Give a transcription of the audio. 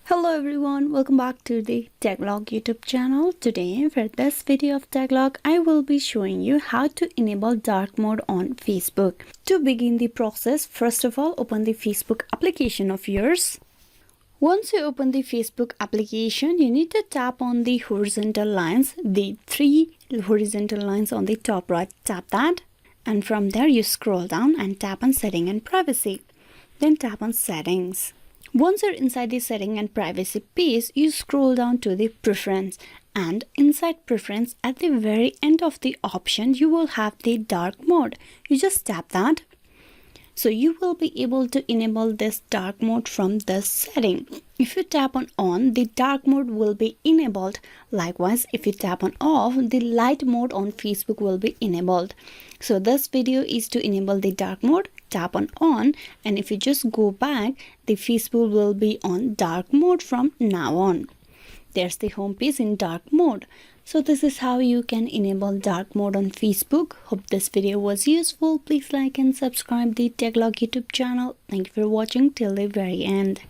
Hello everyone, welcome back to the Techlog YouTube channel. Today for this video of Techlog, I will be showing you how to enable dark mode on Facebook. To begin the process, first of all, open the Facebook application of yours. Once you open the Facebook application, you need to tap on the horizontal lines, the three horizontal lines on the top right. Tap that, and from there you scroll down and tap on Setting and Privacy. Then tap on Settings. Once you're inside the setting and privacy page, you scroll down to the preference, and inside preference at the very end of the option you will have the dark mode. You just tap that. So you will be able to enable this dark mode from this setting. If you tap on, the dark mode will be enabled. Likewise, if you tap on off, the light mode on Facebook will be enabled. So this video is to enable the dark mode. Tap on, and if you just go back, the Facebook will be on dark mode from now on. There's the home page in dark mode. So this is how you can enable dark mode on Facebook. Hope this video was useful. Please like and subscribe the Techlog YouTube channel. Thank you for watching till the very end.